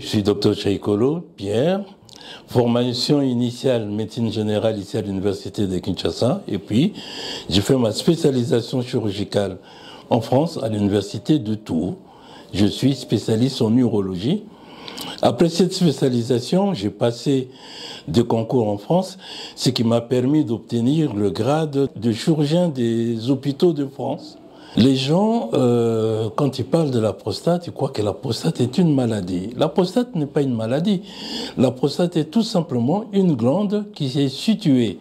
suis docteur Chaikolo Pierre, formation initiale médecine générale ici à l'université de Kinshasa, et puis j'ai fait ma spécialisation chirurgicale en France à l'université de Tours. Je suis spécialiste en urologie. Après cette spécialisation, j'ai passé des concours en France, ce qui m'a permis d'obtenir le grade de chirurgien des hôpitaux de France. Les gens, quand ils parlent de la prostate, ils croient que la prostate est une maladie. La prostate n'est pas une maladie. La prostate est tout simplement une glande qui est située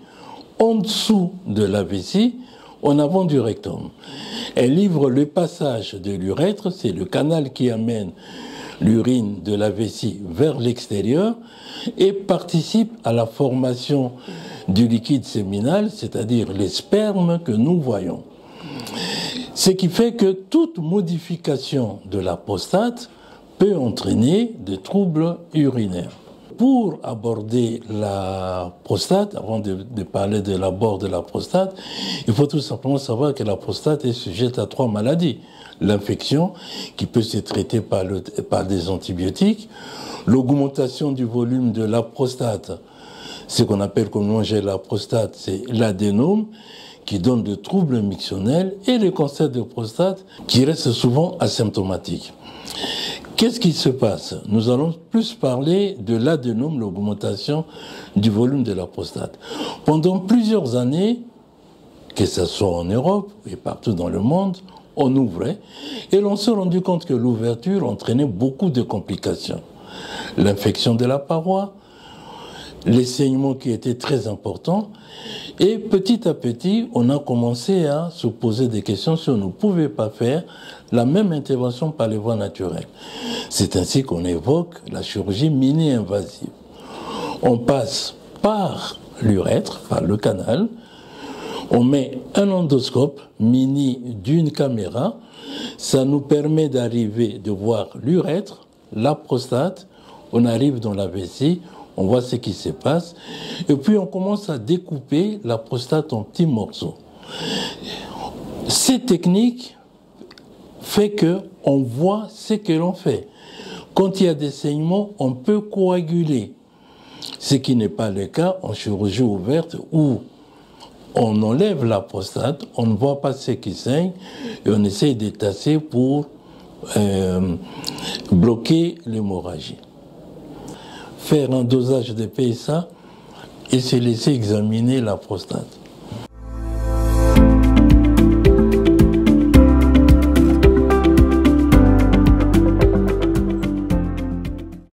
en dessous de la vessie, en avant du rectum. Elle livre le passage de l'urètre, c'est le canal qui amène l'urine de la vessie vers l'extérieur et participe à la formation du liquide séminal, c'est-à-dire les spermes que nous voyons. Ce qui fait que toute modification de la prostate peut entraîner des troubles urinaires. Pour aborder la prostate, avant de parler de l'abord de la prostate, il faut tout simplement savoir que la prostate est sujette à 3 maladies. L'infection, qui peut se traiter par des antibiotiques, l'augmentation du volume de la prostate, ce qu'on appelle communément la prostate, c'est l'adénome, qui donne des troubles mictionnels, et le cancer de prostate, qui reste souvent asymptomatique. Qu'est-ce qui se passe? Nous allons plus parler de l'adénome, l'augmentation du volume de la prostate. Pendant plusieurs années, que ce soit en Europe et partout dans le monde, on ouvrait et l'on s'est rendu compte que l'ouverture entraînait beaucoup de complications. L'infection de la paroi, les saignements qui étaient très importants, et petit à petit, on a commencé à se poser des questions si on ne pouvait pas faire la même intervention par les voies naturelles. C'est ainsi qu'on évoque la chirurgie mini-invasive. On passe par l'urètre, par le canal, on met un endoscope mini d'une caméra, ça nous permet d'arriver, de voir l'urètre, la prostate, on arrive dans la vessie, on voit ce qui se passe, et puis on commence à découper la prostate en petits morceaux. Cette technique fait qu'on voit ce que l'on fait. Quand il y a des saignements, on peut coaguler, ce qui n'est pas le cas en chirurgie ouverte où on enlève la prostate, on ne voit pas ce qui saigne, et on essaye de tasser pour bloquer l'hémorragie. Faire un dosage de PSA et se laisser examiner la prostate.